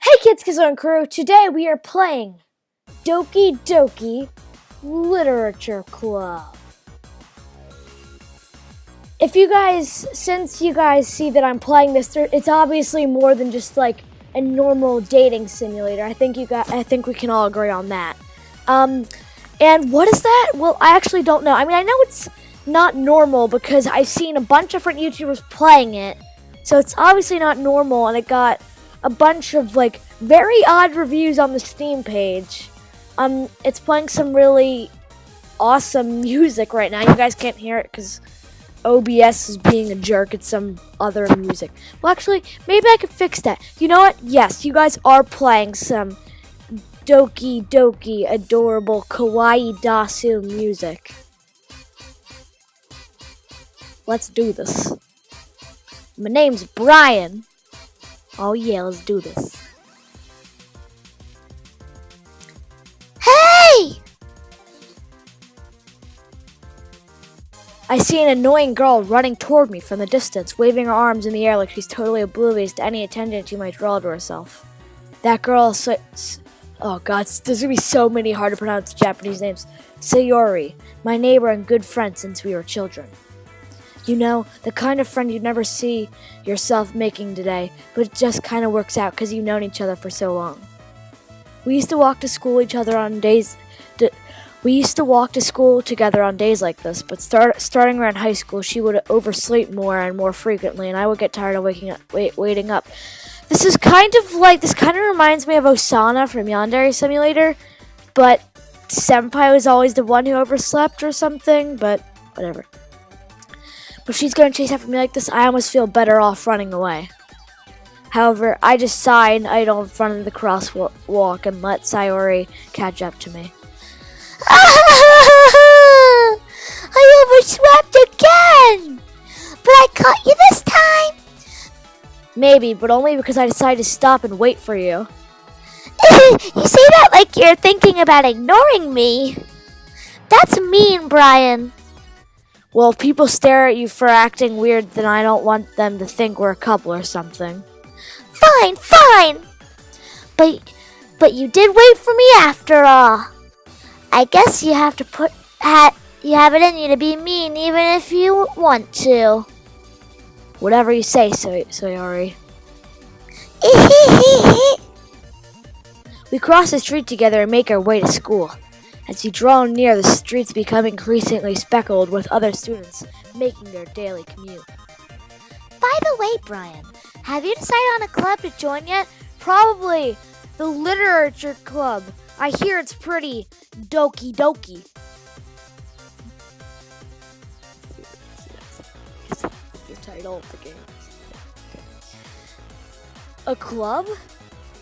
Hey kids, Kazoo and crew! Today we are playing Doki Literature Club. Since you guys see that I'm playing this, it's obviously more than just like a normal dating simulator. I think we can all agree on that. And what is that? Well, I actually don't know. I mean, I know it's not normal because I've seen a bunch of different YouTubers playing it, so it's obviously not normal, and it got a bunch of like very odd reviews on the Steam page. It's playing some really awesome music right now. You guys can't hear it because OBS is being a jerk. It's some other music. Well, actually, maybe I could fix that. You know what? Yes, you guys are playing some Doki adorable Kawaii Dasu music. Let's do this. My name's Brian. Oh yeah, let's do this. Hey! I see an annoying girl running toward me from the distance, waving her arms in the air like she's totally oblivious to any attention she might draw to herself. That girl oh god, there's gonna be so many hard to pronounce Japanese names. Sayori, my neighbor and good friend since we were children. You know, the kind of friend you'd never see yourself making today, but it just kind of works out because you've known each other for so long. We used to walk to school together on days like this, but starting around high school, she would oversleep more and more frequently, and I would get tired of waiting up. This kind of reminds me of Osana from Yandere Simulator, but Senpai was always the one who overslept or something, but whatever. If she's going to chase after me like this, I almost feel better off running away. However, I just sigh and idle in front of the crosswalk and let Sayori catch up to me. I overslept again! But I caught you this time! Maybe, but only because I decided to stop and wait for you. You say that like you're thinking about ignoring me. That's mean, Brian. Well, if people stare at you for acting weird, then I don't want them to think we're a couple or something. Fine. But you did wait for me after all. I guess you have it in you to be mean even if you want to. Whatever you say, Sayori. We cross the street together and make our way to school. As you draw near, the streets become increasingly speckled with other students making their daily commute. By the way, Brian, have you decided on a club to join yet? Probably the Literature Club. I hear it's pretty Doki. Your title of the game. A club?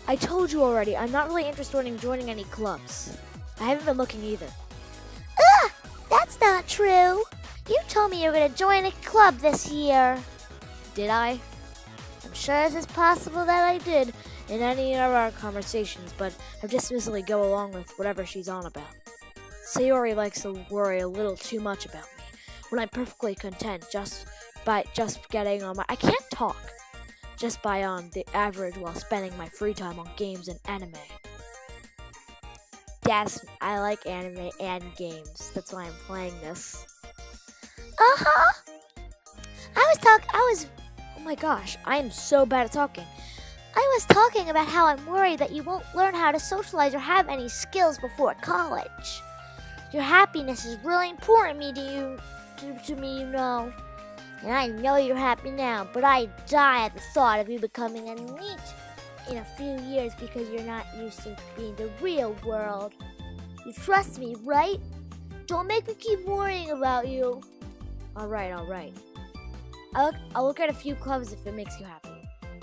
I told you already, I'm not really interested in joining any clubs. I haven't been looking either. Ugh! That's not true! You told me you were going to join a club this year. Did I? I'm sure it's possible that I did in any of our conversations, but I dismissively go along with whatever she's on about. Sayori likes to worry a little too much about me, when I'm perfectly content getting on my... I can't talk! Just by on the average while spending my free time on games and anime. Yes, I like anime and games. That's why I'm playing this. Oh my gosh, I am so bad at talking. I was talking about how I'm worried that you won't learn how to socialize or have any skills before college. Your happiness is really important to me, you know. And I know you're happy now, but I die at the thought of you becoming a NEET in a few years because you're not used to being the real world. You trust me, right? Don't make me keep worrying about you. Alright. I'll look at a few clubs if it makes you happy.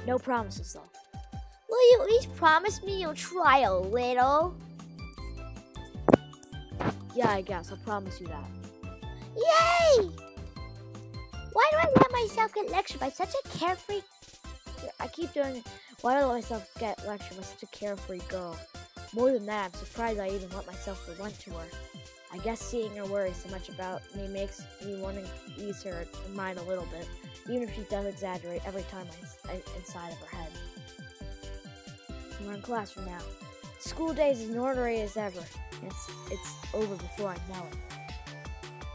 No promises though. Will you at least promise me you'll try a little? Yeah, I guess. I'll promise you that. Yay! Why do I let myself get lectured by such a carefree... I keep doing it. Why do I let myself get lectured by such a carefree girl? More than that, I'm surprised I even let myself relent to her. I guess seeing her worry so much about me makes me want to ease her mind a little bit, even if she does exaggerate every time I'm inside of her head. We're in classroom now. School day is as orderly as ever. It's over before I know it.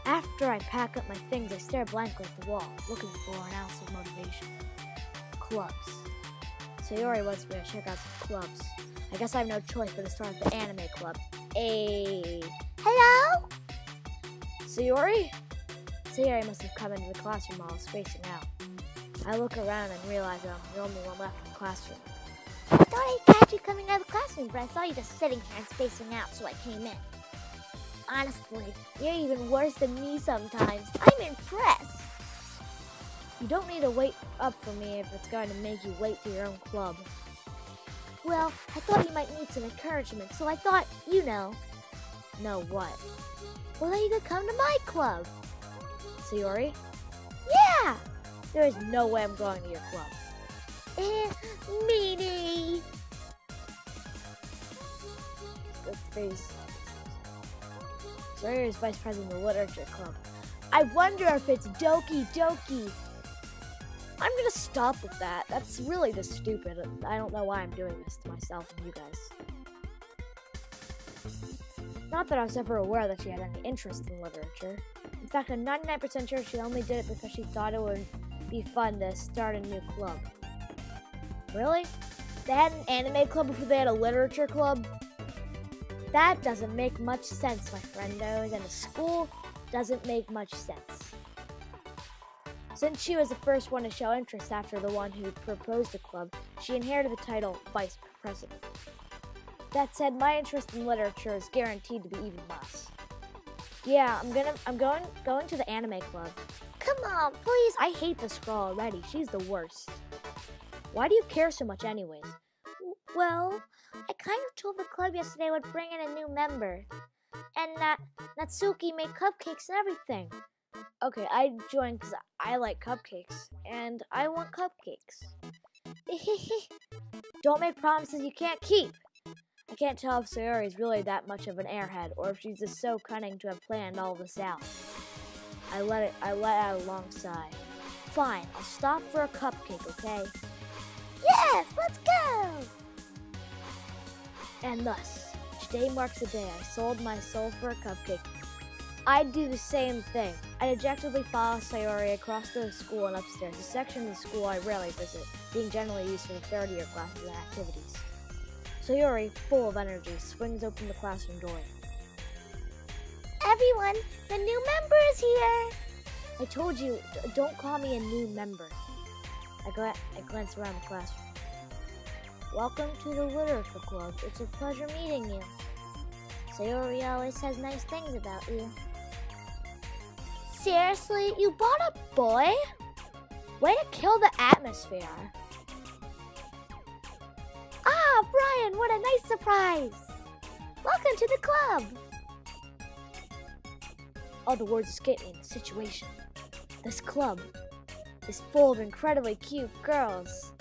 After I pack up my things, I stare blankly at the wall, looking for an ounce of motivation. Clubs. Sayori wants me to check out some clubs. I guess I have no choice but to start at the anime club. Hello? Sayori? Sayori must have come into the classroom while I was spacing out. I look around and realize that I'm the only one left in the classroom. I thought I catch you coming out of the classroom, but I saw you just sitting here and spacing out, so I came in. Honestly, you're even worse than me sometimes. I'm impressed. You don't need to wait up for me if it's going to make you wait to your own club. Well, I thought you might need some encouragement, so I thought, you know. Know what? Well, then you could come to my club. Sayori? Yeah! There is no way I'm going to your club. Meanie! Good face. Sayori is vice president of the literature club. I wonder if it's Doki. I'm gonna stop with that. That's really just stupid. I don't know why I'm doing this to myself and you guys. Not that I was ever aware that she had any interest in literature. In fact, I'm 99% sure she only did it because she thought it would be fun to start a new club. Really? They had an anime club before they had a literature club? That doesn't make much sense, my friendos, and a school doesn't make much sense. Since she was the first one to show interest after the one who proposed the club, she inherited the title Vice President. That said, my interest in literature is guaranteed to be even less. Yeah, I'm going to the anime club. Come on, please. I hate this girl already. She's the worst. Why do you care so much anyways? Well, I kind of told the club yesterday I would bring in a new member. And that Natsuki made cupcakes and everything. Okay, I joined because I like cupcakes. And I want cupcakes. Don't make promises you can't keep. I can't tell if Sayori is really that much of an airhead, or if she's just so cunning to have planned all this out. I let out a long sigh. Fine, I'll stop for a cupcake, okay? Yes, let's go! And thus, today marks the day I sold my soul for a cupcake. I'd do the same thing. I dejectedly follow Sayori across the school and upstairs, a section of the school I rarely visit, being generally used for the third-year classes and activities. Sayori, full of energy, swings open the classroom door. Everyone, the new member is here! I told you, don't call me a new member. I glance around the classroom. Welcome to the Literature Club. It's a pleasure meeting you. Sayori always says nice things about you. Seriously? You bought a boy? Way to kill the atmosphere. Ah, Brian, what a nice surprise! Welcome to the club! All the words escape me in the situation. This club is full of incredibly cute girls.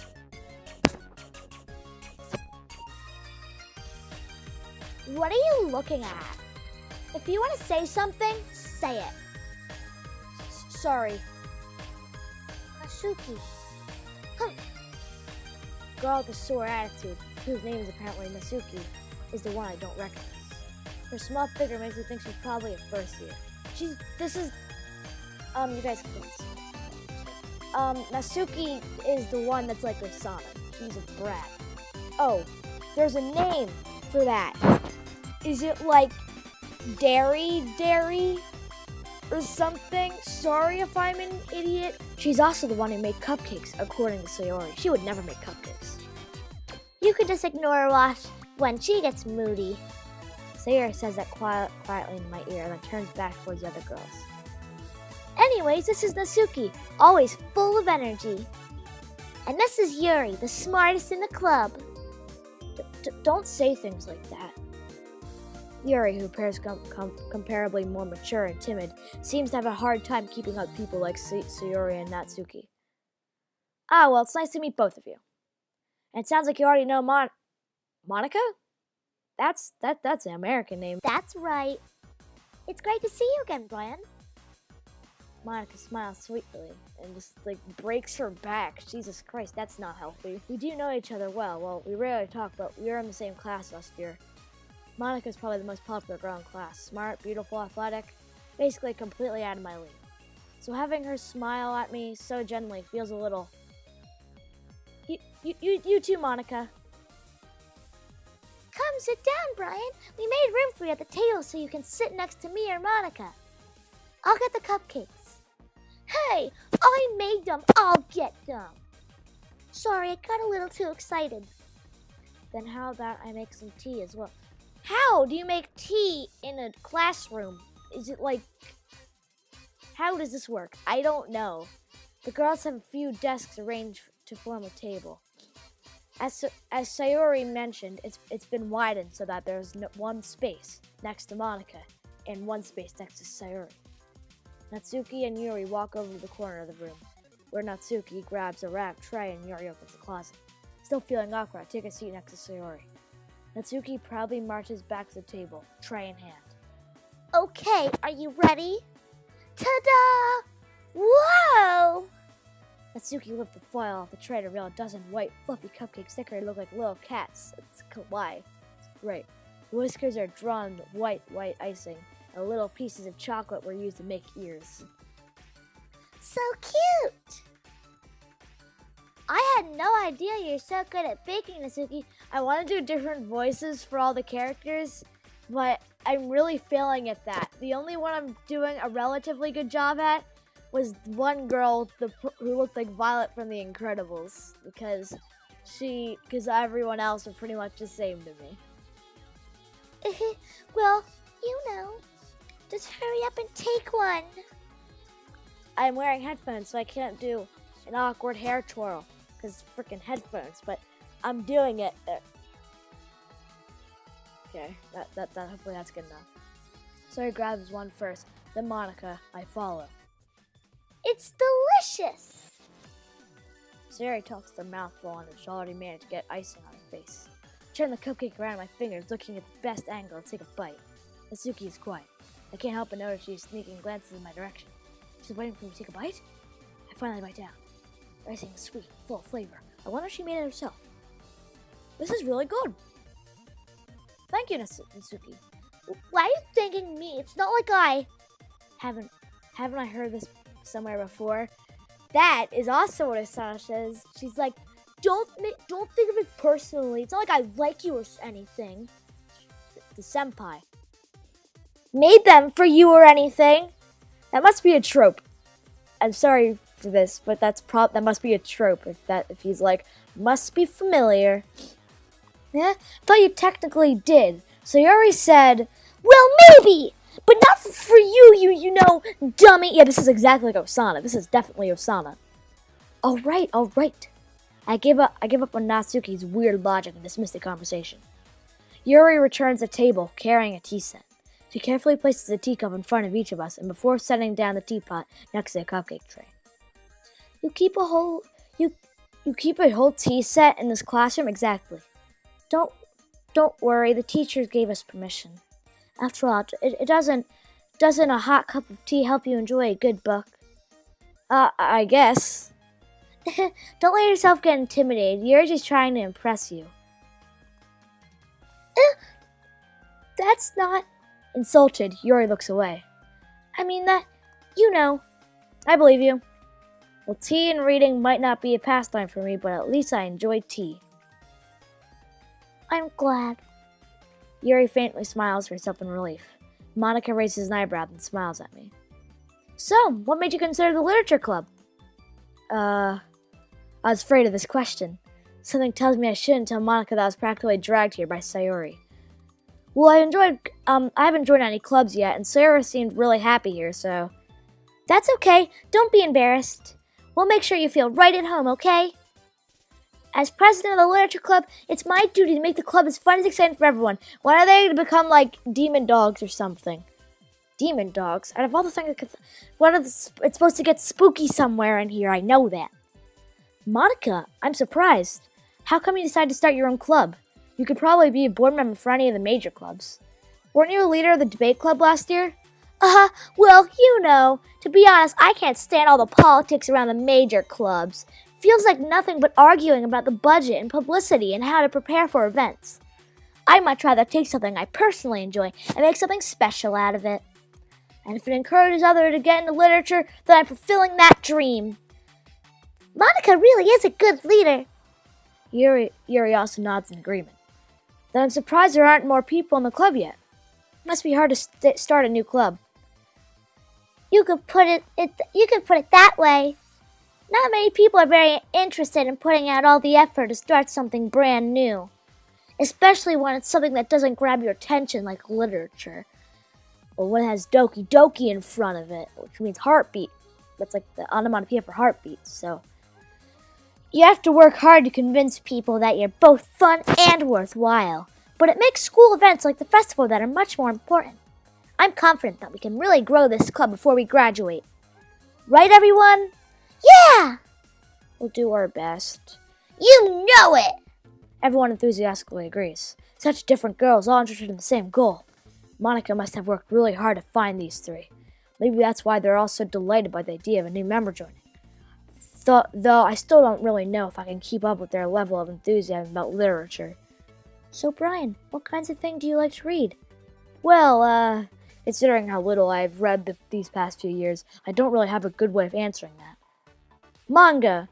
What are you looking at? If you want to say something, say it. Sorry. Natsuki. Girl with a sore attitude, whose name is apparently Natsuki, is the one I don't recognize. Her small figure makes me think she's probably a first year. You guys can see. Natsuki is the one that's like her Sonic. She's a brat. Oh, there's a name for that. Is it like Dairy or something? Sorry if I'm an idiot. She's also the one who made cupcakes, according to Sayori. She would never make cupcakes. You could just ignore her when she gets moody. Sayori says that quietly in my ear, then turns back towards the other girls. Anyways, this is Natsuki, always full of energy. And this is Yuri, the smartest in the club. Don't say things like that. Yuri, who appears comparably more mature and timid, seems to have a hard time keeping up with people like Sayori and Natsuki. Ah, well, it's nice to meet both of you. And it sounds like you already know Monica? That's an American name. That's right. It's great to see you again, Brian. Monica smiles sweetly and just breaks her back. Jesus Christ, that's not healthy. We do know each other well. Well, we rarely talk, but we were in the same class last year. Monica's probably the most popular girl in class. Smart, beautiful, athletic, basically completely out of my league. So having her smile at me so gently feels a little... You too, Monica. Come sit down, Brian. We made room for you at the table so you can sit next to me or Monica. I'll get the cupcakes. Hey, I made them. I'll get them. Sorry, I got a little too excited. Then how about I make some tea as well? How do you make tea in a classroom? Is it how does this work? I don't know. The girls have a few desks arranged to form a table. As Sayori mentioned, it's been widened so that there's one space next to Monica and one space next to Sayori. Natsuki and Yuri walk over to the corner of the room, where Natsuki grabs a wrap tray and Yuri opens the closet. Still feeling awkward, I take a seat next to Sayori. Natsuki proudly marches back to the table, tray in hand. Okay, are you ready? Ta-da! Whoa! Natsuki lifts the foil off the tray to reveal a dozen white, fluffy cupcakes decorated look like little cats. It's kawaii. It's great. The whiskers are drawn with white icing, and little pieces of chocolate were used to make ears. So cute! I had no idea you're so good at baking, Natsuki. I want to do different voices for all the characters, but I'm really failing at that. The only one I'm doing a relatively good job at was one girl who looked like Violet from The Incredibles, because everyone else are pretty much the same to me. Well, just hurry up and take one. I'm wearing headphones, so I can't do an awkward hair twirl, because freaking headphones, but I'm doing it. Okay, that hopefully that's good enough. So he grabs one first, then Monica, I follow. It's delicious! Sayori talks their mouth full and has already managed to get icing on her face. I turn the cupcake around my fingers, looking at the best angle and take a bite. Natsuki is quiet. I can't help but notice she's sneaking glances in my direction. She's waiting for me to take a bite? I finally bite down. The icing is sweet, full of flavor. I wonder if she made it herself. This is really good. Thank you, Natsuki. Why are you thanking me? It's not like I... Haven't I heard this somewhere before? That is also what Asana says. She's like, don't think of it personally. It's not like I like you or anything. The senpai made them for you or anything. That must be a trope. I'm sorry for this, but that must be a trope. If he's like, must be familiar. Yeah, thought you technically did. So Yuri said, well, maybe, but not for you dummy. Yeah, this is exactly like Osana. This is definitely Osana. All right. I give up on Natsuki's weird logic and dismiss the conversation. Yuri returns the table, carrying a tea set. She carefully places a teacup in front of each of us, and before setting down the teapot next to the cupcake tray. You keep a whole tea set in this classroom? Exactly. Don't worry, the teachers gave us permission. After all, it doesn't a hot cup of tea help you enjoy a good book? I guess. Don't let yourself get intimidated. You're just trying to impress you. That's not... Insulted, Yuri looks away. I mean that, I believe you. Well, tea and reading might not be a pastime for me, but at least I enjoy tea. I'm glad. Yuri faintly smiles for herself in relief. Monica raises an eyebrow and smiles at me. So, what made you consider the literature club? I was afraid of this question. Something tells me I shouldn't tell Monica that I was practically dragged here by Sayori. Well, I haven't joined any clubs yet, and Sayori seemed really happy here, so... That's okay. Don't be embarrassed. We'll make sure you feel right at home, okay? As president of the literature club, it's my duty to make the club as fun and exciting for everyone. When are they to become like demon dogs or something? Demon dogs? Out of all the things, it's supposed to get spooky somewhere in here. I know that. Monica, I'm surprised. How come you decided to start your own club? You could probably be a board member for any of the major clubs. Weren't you a leader of the debate club last year? Well, to be honest, I can't stand all the politics around the major clubs. Feels like nothing but arguing about the budget and publicity and how to prepare for events. I'd much rather take something I personally enjoy and make something special out of it. And if it encourages others to get into literature, then I'm fulfilling that dream. Monica really is a good leader. Yuri also nods in agreement. Then I'm surprised there aren't more people in the club yet. Must be hard to start a new club. You could put it that way. Not many people are very interested in putting out all the effort to start something brand new. Especially when it's something that doesn't grab your attention like literature. Or when it has Doki Doki in front of it, which means heartbeat. That's like the onomatopoeia for heartbeat, so. You have to work hard to convince people that you're both fun and worthwhile. But it makes school events like the festival that are much more important. I'm confident that we can really grow this club before we graduate. Right, everyone? Yeah! We'll do our best. You know it! Everyone enthusiastically agrees. Such different girls, all interested in the same goal. Monica must have worked really hard to find these three. Maybe that's why they're all so delighted by the idea of a new member joining. Though I still don't really know if I can keep up with their level of enthusiasm about literature. So Brian, what kinds of things do you like to read? Well, considering how little I've read these past few years, I don't really have a good way of answering that. Manga!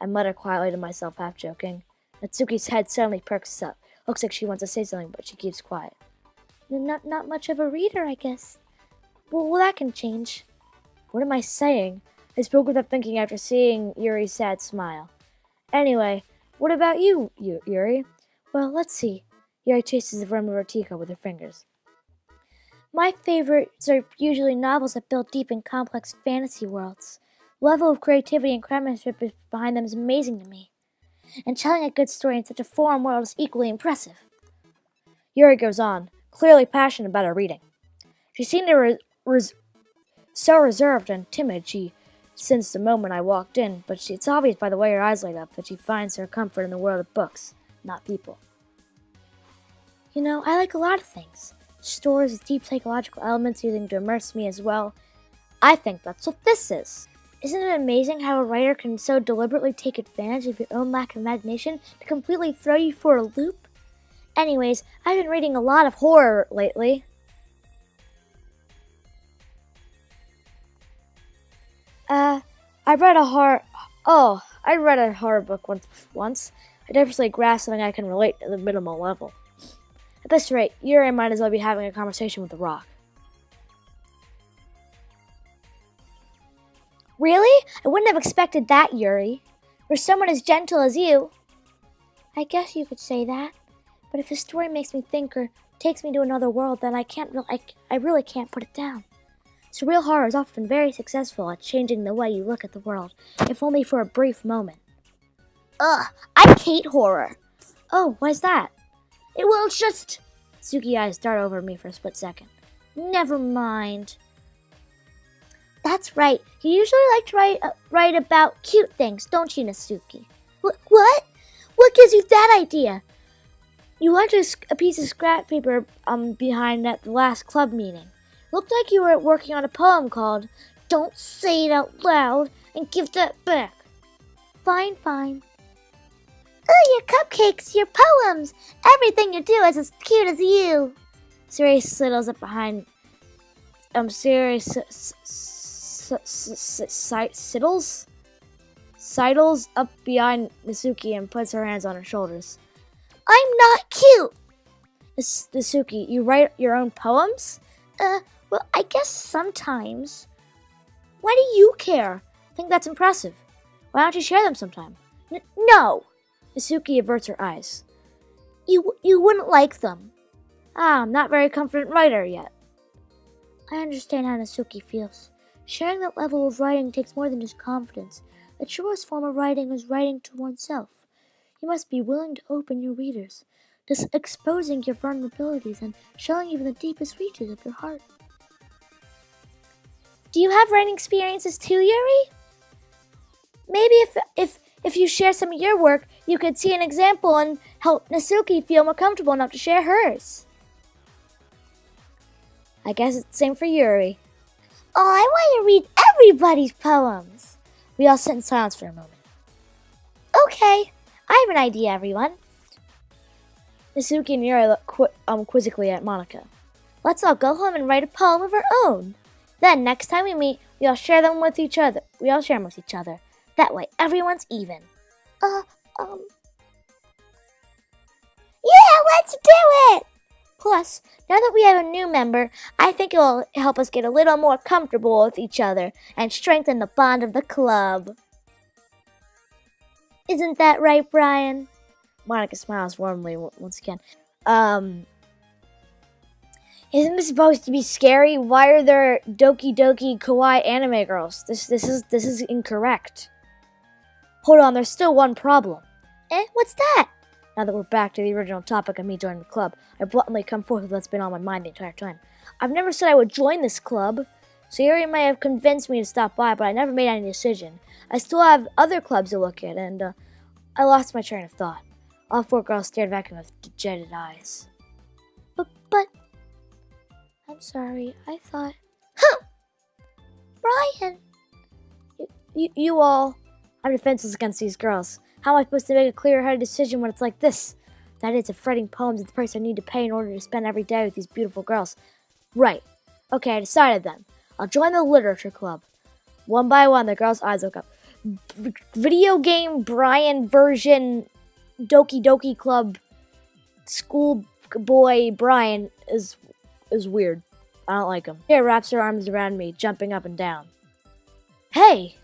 I mutter quietly to myself, half joking. Natsuki's head suddenly perks up. Looks like she wants to say something, but she keeps quiet. Not much of a reader, I guess. Well, that can change. What am I saying? I spoke without thinking after seeing Yuri's sad smile. Anyway, what about you, Yuri? Well, let's see. Yuri chases the rim of her teacup with her fingers. My favorites are usually novels that build deep and complex fantasy worlds. The level of creativity and craftsmanship behind them is amazing to me. And telling a good story in such a foreign world is equally impressive. Yuri goes on, clearly passionate about her reading. She seemed so reserved and timid since the moment I walked in, but it's obvious by the way her eyes light up that she finds her comfort in the world of books, not people. I like a lot of things. Stories with deep psychological elements using to immerse me as well. I think that's what this is. Isn't it amazing how a writer can so deliberately take advantage of your own lack of imagination to completely throw you for a loop? Anyways, I've been reading a lot of horror lately. I read a horror book once. I definitely grasped something I can relate at the minimal level. At this rate, Yuri might as well be having a conversation with a rock. Really? I wouldn't have expected that, Yuri. For someone as gentle as you. I guess you could say that. But if the story makes me think or takes me to another world, then I really can't put it down. Surreal horror is often very successful at changing the way you look at the world, if only for a brief moment. Ugh, I hate horror. Oh, why's that? It's just... Suki's eyes dart over me for a split second. Never mind. That's right. You usually like to write about cute things, don't you, Natsuki? What? What gives you that idea? You left a piece of scrap paper behind at the last club meeting. Looked like you were working on a poem called Don't Say It Out Loud and Give That Back. Fine. Oh, your cupcakes, your poems, everything you do is as cute as you. Siri sidles up behind... sidles up behind Natsuki and puts her hands on her shoulders. I'm not cute! Natsuki, you write your own poems? Well, I guess sometimes. Why do you care? I think that's impressive. Why don't you share them sometime? No! Natsuki averts her eyes. You wouldn't like them. I'm not a very confident writer yet. I understand how Natsuki feels. Sharing that level of writing takes more than just confidence. The truest form of writing is writing to oneself. You must be willing to open your readers, just exposing your vulnerabilities and showing even the deepest reaches of your heart. Do you have writing experiences too, Yuri? Maybe if you share some of your work, you could see an example and help Natsuki feel more comfortable enough to share hers. I guess it's the same for Yuri. Oh, I want to read everybody's poems. We all sit in silence for a moment. Okay, I have an idea, everyone. Nasuki and Yuri look quizzically at Monica. Let's all go home and write a poem of our own. Then, next time we meet, we all share them with each other. That way, everyone's even. Yeah, let's do it! Plus, now that we have a new member, I think it will help us get a little more comfortable with each other and strengthen the bond of the club. Isn't that right, Brian? Monica smiles warmly once again. Isn't this supposed to be scary? Why are there Doki Kawaii anime girls? This is incorrect. Hold on, there's still one problem. What's that? Now that we're back to the original topic of me joining the club, I bluntly come forth with what's been on my mind the entire time. I've never said I would join this club. Sayuri may have convinced me to stop by, but I never made any decision. I still have other clubs to look at, and I lost my train of thought. All four girls stared back at me with dejected eyes. But, I'm sorry, I thought... Brian! You all... I'm defenseless against these girls. How am I supposed to make a clear-headed decision when it's like this? That is, if writing poems is the price I need to pay in order to spend every day with these beautiful girls. Right. Okay, I decided then. I'll join the literature club. One by one, the girls' eyes look up. Video game Brian version Doki Club schoolboy Brian is weird. I don't like him. Here wraps her arms around me, jumping up and down. Hey!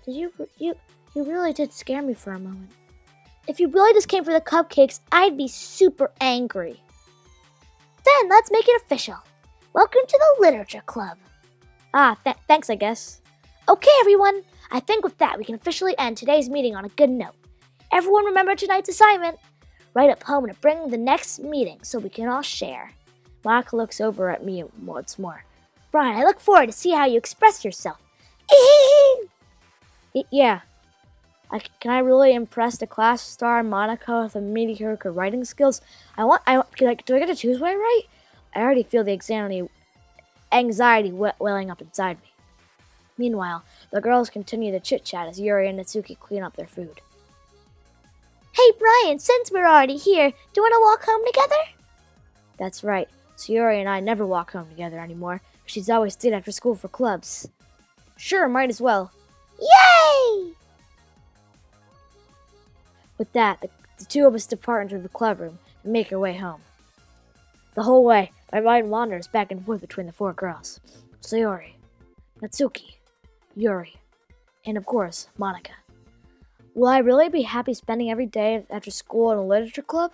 Did you really did scare me for a moment. If you really just came for the cupcakes, I'd be super angry. Then let's make it official. Welcome to the literature club. Thanks, I guess. Okay, everyone. I think with that, we can officially end today's meeting on a good note. Everyone remember tonight's assignment. Write a poem to bring the next meeting so we can all share. Monica looks over at me once more. Brian, I look forward to see how you express yourself. Yeah. Can I really impress the class star Monica with a mediocre writing skills? Do I get to choose what I write? I already feel the anxiety welling up inside me. Meanwhile, the girls continue to chit-chat as Yuri and Natsuki clean up their food. Hey Brian, since we're already here, do you want to walk home together? That's right. So Yuri and I never walk home together anymore. She's always stayed after school for clubs. Sure, might as well. Yay! With that, the two of us depart into the club room and make our way home. The whole way, my mind wanders back and forth between the four girls. Sayori, Natsuki, Yuri, and of course, Monica. Will I really be happy spending every day after school in a literature club?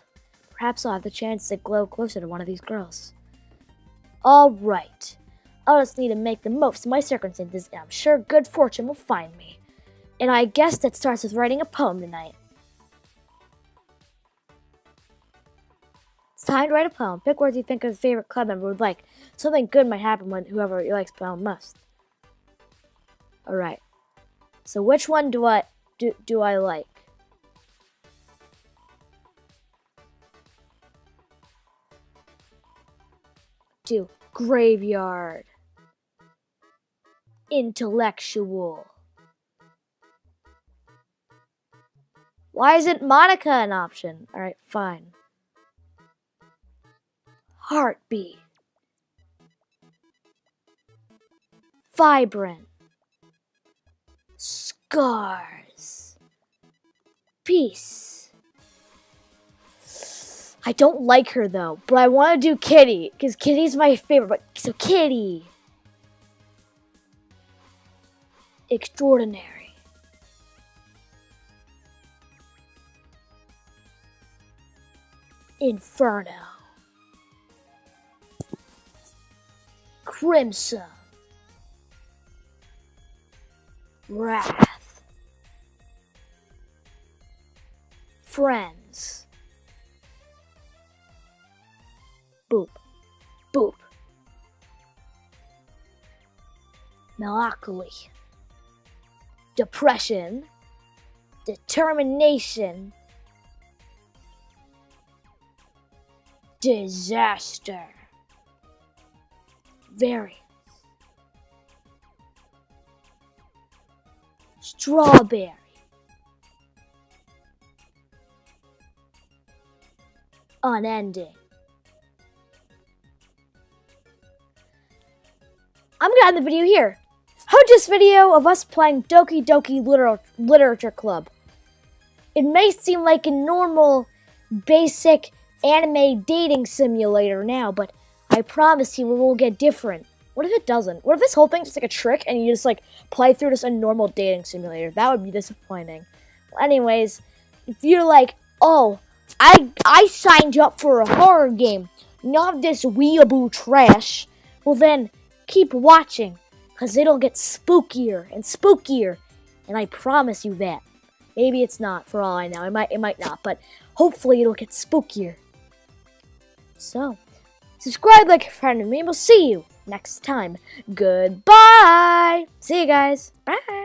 Perhaps I'll have the chance to grow closer to one of these girls. Alright, I'll just need to make the most of my circumstances, and I'm sure good fortune will find me. And I guess that starts with writing a poem tonight. It's time to write a poem. Pick words you think a favorite club member would like. Something good might happen when whoever likes the poem most. Alright. So which one do I like? Do graveyard. Intellectual. Why isn't Monica an option? Alright, fine. Heartbeat. Vibrant. Scars. Peace. I don't like her though, but I want to do Kitty, because Kitty's my favorite. So Kitty. Extraordinary. Inferno. Crimson. Wrath. Friends. Boop. Boop. Melancholy. Depression. Determination. Disaster. Variance. Strawberry. Unending. I'm gonna end the video here. How'd this video of us playing Doki Doki Literature Club? It may seem like a normal, basic anime dating simulator now, but I promise you it will get different. What if it doesn't? What if this whole thing's just like a trick and you just like play through just a normal dating simulator? That would be disappointing. Well, anyways, if you're like, oh, I signed you up for a horror game, not this weeaboo trash, well then, keep watching, because it'll get spookier and spookier, and I promise you that. Maybe it's not, for all I know. It might not, but hopefully it'll get spookier. So, subscribe, like a friend, and we'll see you next time. Goodbye! See you guys. Bye!